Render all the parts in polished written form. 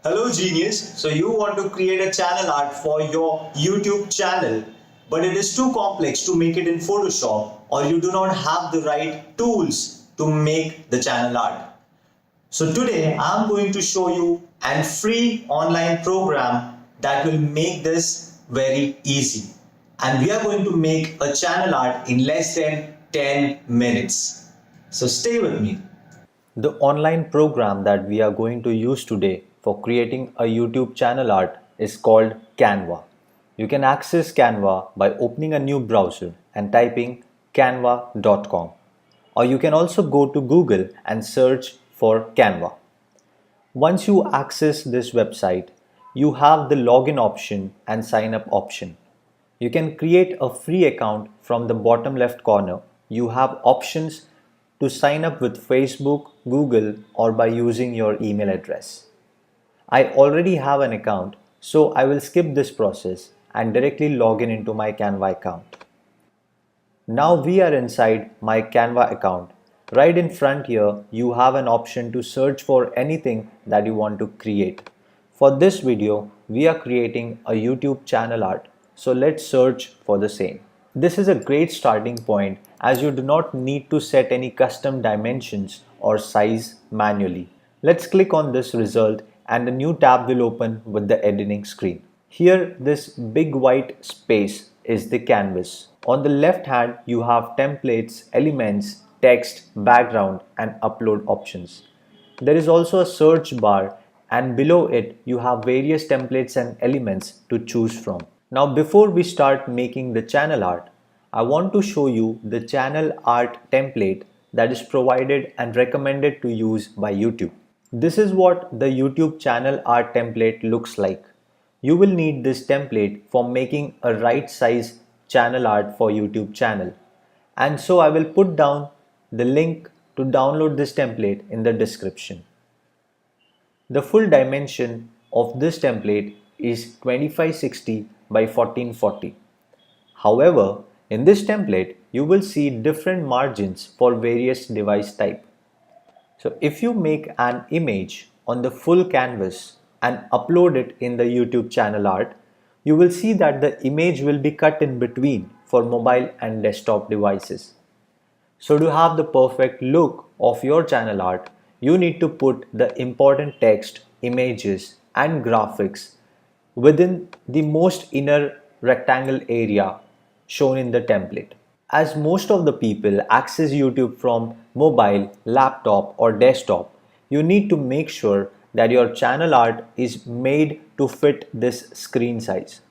Hello genius, so you want to create a channel art for your YouTube channel, but it is too complex to make it in Photoshop, or you do not have the right tools to make the channel art. So today I'm going to show you a free online program that will make this very easy. And we are going to make a channel art in less than 10 minutes. So stay with me. The online program that we are going to use today for creating a YouTube channel art is called Canva. You can access Canva by opening a new browser and typing canva.com. Or you can also go to Google and search for Canva. Once you access this website, you have the login option and sign up option. You can create a free account from the bottom left corner. You have options to sign up with Facebook, Google, or by using your email address. I already have an account, so I will skip this process and directly log in into my Canva account. Now we are inside my Canva account. Right in front here, you have an option to search for anything that you want to create. For this video, we are creating a YouTube channel art. So let's search for the same. This is a great starting point as you do not need to set any custom dimensions or size manually. Let's click on this result and a new tab will open with the editing screen. Here, this big white space is the canvas. On the left hand, you have templates, elements, text, background, and upload options. There is also a search bar, and below it, you have various templates and elements to choose from. Now, before we start making the channel art, I want to show you the channel art template that is provided and recommended to use by YouTube. This is what the YouTube channel art template looks like. You will need this template for making a right size channel art for YouTube channel. And so I will put down the link to download this template in the description. The full dimension of this template is 2560 by 1440. However, in this template, you will see different margins for various device type. So if you make an image on the full canvas and upload it in the YouTube channel art, you will see that the image will be cut in between for mobile and desktop devices. So to have the perfect look of your channel art, you need to put the important text, images and graphics within the most inner rectangle area shown in the template. As most of the people access YouTube from mobile, laptop or desktop, you need to make sure that your channel art is made to fit this screen size.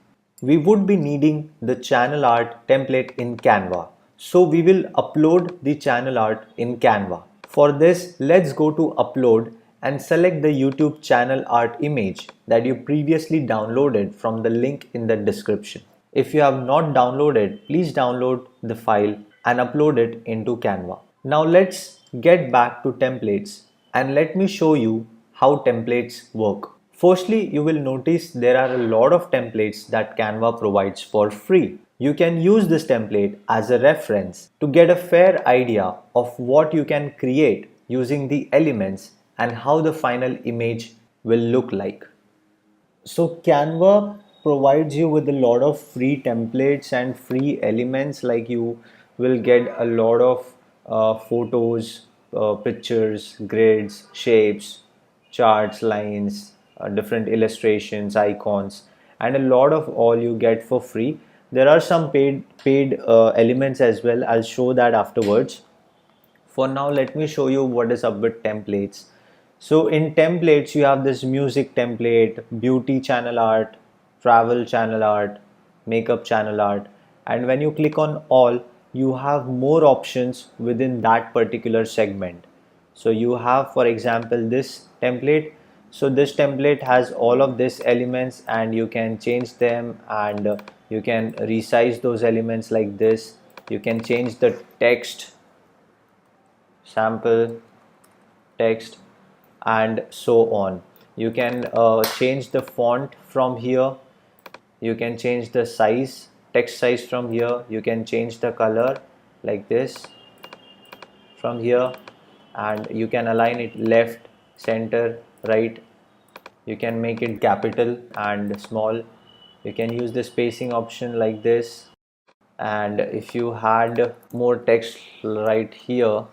We would be needing the channel art template in Canva. So we will upload the channel art in Canva. For this, let's go to upload and select the YouTube channel art image that you previously downloaded from the link in the description. If you have not downloaded, please download the file and upload it into Canva. Now let's get back to templates and let me show you how templates work. Firstly, you will notice there are a lot of templates that Canva provides for free. You can use this template as a reference to get a fair idea of what you can create using the elements and how the final image will look like. So Canva provides you with a lot of free templates and free elements, like you will get a lot of photos, pictures, grids, shapes, charts, lines, different illustrations, icons, and a lot of all you get for free. There are some paid elements as well. I'll show that afterwards. For now, let me show you what is up with templates. So in templates, you have this music template, beauty channel art, travel channel art, makeup channel art, and when you click on all, you have more options within that particular segment. So you have, for example, this template. So this template has all of these elements and you can change them, and you can resize those elements like this. You can change the text, sample text, and so on. You can change the font from here. You can change the size, text size from here. You can change the color like this from here, and you can align it left, center, right, You can make it capital and small. You can use the spacing option like this, and if you had more text right here,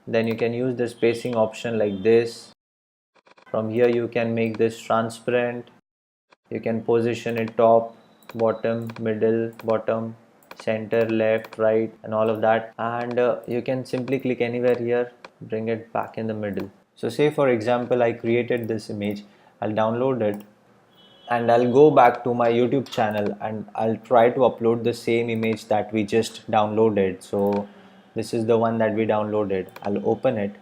then you can use the spacing option like this. From here you can make this transparent. You can position it top, bottom, middle, bottom, center, left, right, and all of that. And you can simply click anywhere here, bring it back in the middle. So say for example I created this image, I'll download it and I'll go back to my YouTube channel and I'll try to upload the same image that we just downloaded. So this is the one that we downloaded. I'll open it,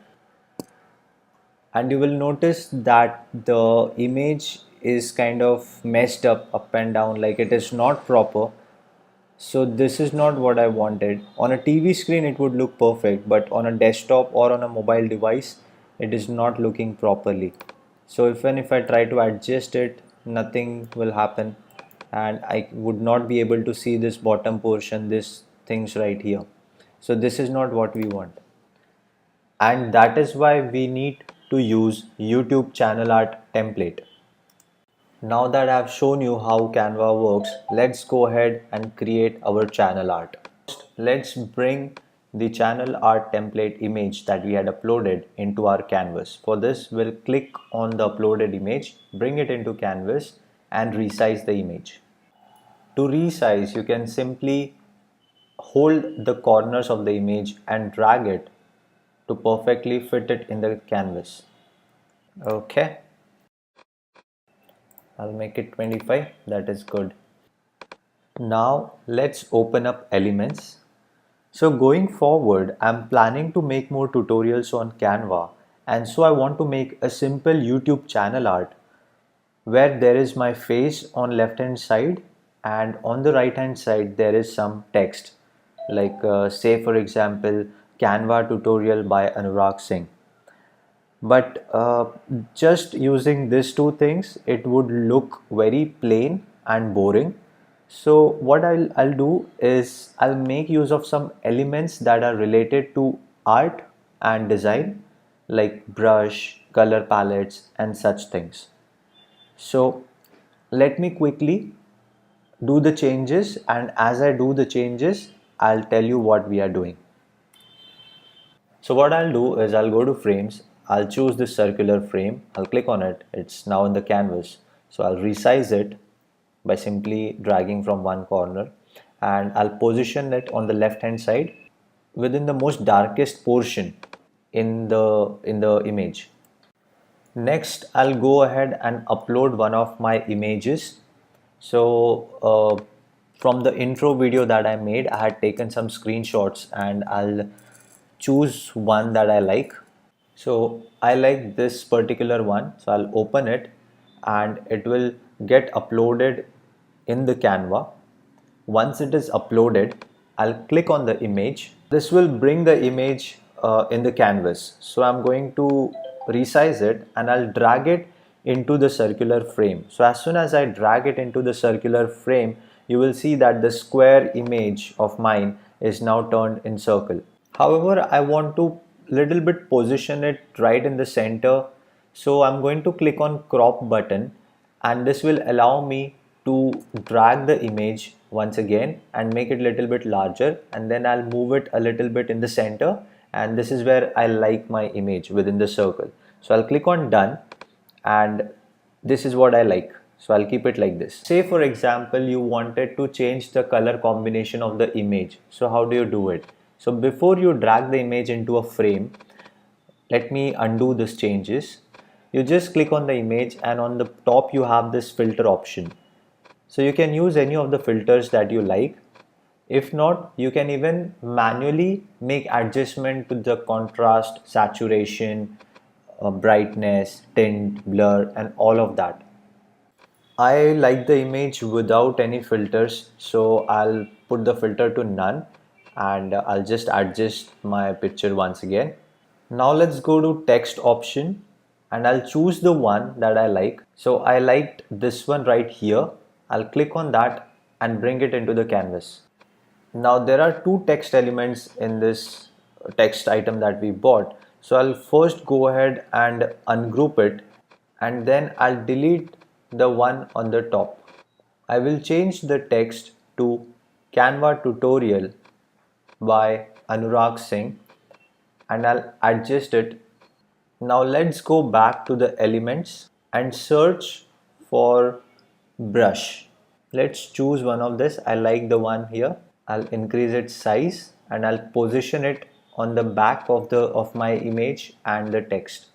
and you will notice that the image is kind of messed up and down, like it is not proper. So this is not what I wanted. On a TV screen it would look perfect, but on a desktop or on a mobile device it is not looking properly. So even if I try to adjust it, nothing will happen, and I would not be able to see this bottom portion, this things right here. So this is not what we want, and that is why we need to use YouTube channel art template. Now that I have shown you how Canva works, let's go ahead and create our channel art. Let's bring the channel art template image that we had uploaded into our canvas. For this, we'll click on the uploaded image, bring it into canvas and resize the image. To resize, you can simply hold the corners of the image and drag it to perfectly fit it in the canvas. Okay, I'll make it 25. That is good. Now let's open up Elements. So going forward, I'm planning to make more tutorials on Canva, and so I want to make a simple YouTube channel art where there is my face on left hand side, and on the right hand side there is some text like say for example Canva tutorial by Anurag Singh. But just using these two things it would look very plain and boring. So what I'll do is I'll make use of some elements that are related to art and design, like brush, color palettes and such things. So let me quickly do the changes, and as I do the changes I'll tell you what we are doing. So what I'll do is I'll go to frames, I'll choose this circular frame, I'll click on it, it's now in the canvas. So I'll resize it by simply dragging from one corner, and I'll position it on the left hand side within the most darkest portion in the image. Next I'll go ahead and upload one of my images. So from the intro video that I made, I had taken some screenshots and I'll choose one that I like. So I like this particular one, so I'll open it and it will get uploaded in the Canva. Once it is uploaded, I'll click on the image. This will bring the image in the canvas. So I'm going to resize it and I'll drag it into the circular frame. So as soon as I drag it into the circular frame, you will see that the square image of mine is now turned in circle. However, I want to little bit position it right in the center. So I'm going to click on crop button, and this will allow me to drag the image once again and make it a little bit larger, and then I'll move it a little bit in the center, and this is where I like my image within the circle. So I'll click on done, and this is what I like. So I'll keep it like this. Say for example you wanted to change the color combination of the image. So how do you do it? So before you drag the image into a frame, let me undo these changes. You just click on the image and on the top you have this filter option. So you can use any of the filters that you like. If not, you can even manually make adjustment to the contrast, saturation, brightness, tint, blur and all of that. I like the image without any filters, so I'll put the filter to none, and I'll just adjust my picture once again. Now let's go to text option and I'll choose the one that I like. So I liked this one right here. I'll click on that and bring it into the canvas. Now there are two text elements in this text item that we bought. So I'll first go ahead and ungroup it, and then I'll delete the one on the top. I will change the text to Canva tutorial by Anurag Singh and I'll adjust it. Now let's go back to the elements and search for brush. Let's choose one of this. I like the one here. I'll increase its size and I'll position it on the back of my image and the text.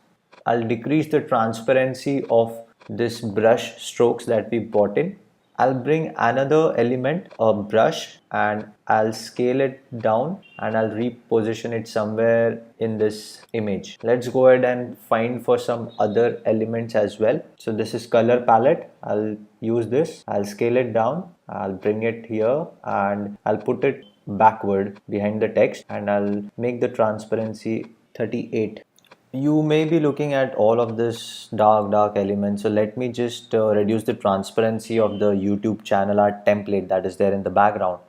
I'll decrease the transparency of this brush strokes that we brought in. I'll bring another element, a brush, and I'll scale it down and I'll reposition it somewhere in this image. Let's go ahead and find for some other elements as well. So this is color palette. I'll use this. I'll scale it down. I'll bring it here and I'll put it backward behind the text and I'll make the transparency 38. You may be looking at all of this dark elements, so let me just reduce the transparency of the YouTube channel art template that is there in the background,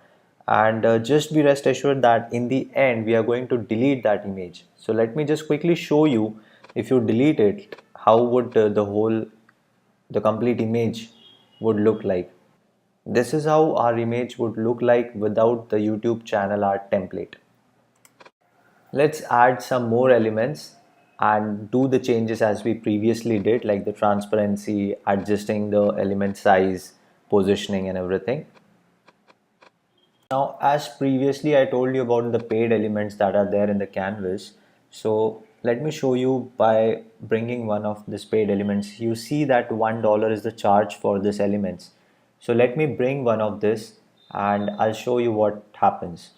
and just be rest assured that in the end we are going to delete that image. So let me just quickly show you, if you delete it, how would the complete image would look like. This is how our image would look like without the YouTube channel art template. Let's add some more elements and do the changes as we previously did, like the transparency, adjusting the element size, positioning and everything. Now, as previously I told you about the paid elements that are there in the canvas. So let me show you by bringing one of these paid elements. You see that $1 is the charge for this elements. So let me bring one of this and I'll show you what happens.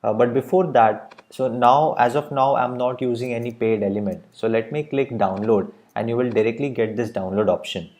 But before that, so now as of now I'm not using any paid element. So let me click download and you will directly get this download option.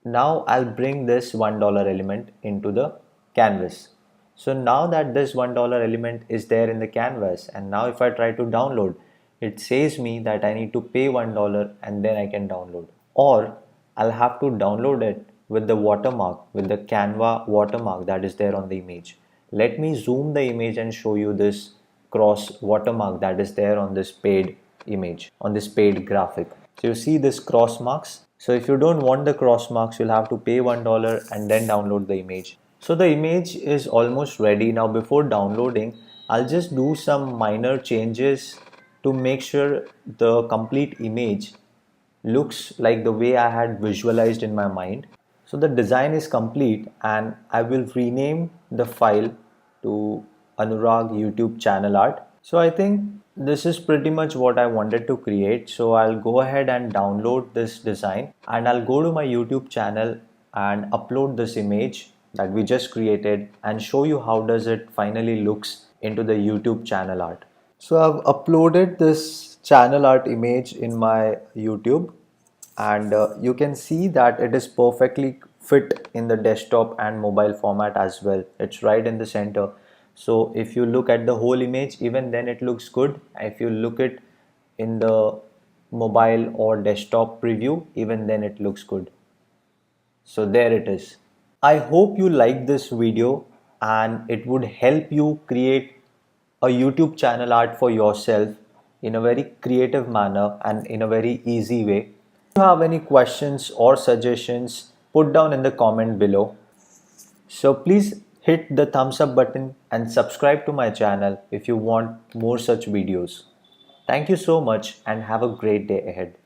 Now I'll bring this $1 element into the canvas. So now that this $1 element is there in the canvas, and now if I try to download, it says me that I need to pay $1 and then I can download, or I'll have to download it with the watermark, with the Canva watermark that is there on the image. Let me zoom the image and show you this cross watermark that is there on this paid image, on this paid graphic. So you see this cross marks. So if you don't want the cross marks, you'll have to pay $1 and then download the image. So the image is almost ready. Now before downloading, I'll just do some minor changes to make sure the complete image looks like the way I had visualized in my mind. So the design is complete and I will rename the file to Anurag YouTube channel art. So I think this is pretty much what I wanted to create. So I'll go ahead and download this design and I'll go to my YouTube channel and upload this image that we just created and show you how does it finally looks into the YouTube channel art. So I've uploaded this channel art image in my YouTube and you can see that it is perfectly fit in the desktop and mobile format as well. It's right in the center. So if you look at the whole image, even then it looks good. If you look it in the mobile or desktop preview, even then it looks good. So there it is. I hope you like this video and it would help you create a YouTube channel art for yourself in a very creative manner and in a very easy way. If you have any questions or suggestions, put down in the comment below. So please hit the thumbs up button and subscribe to my channel if you want more such videos. Thank you so much and have a great day ahead.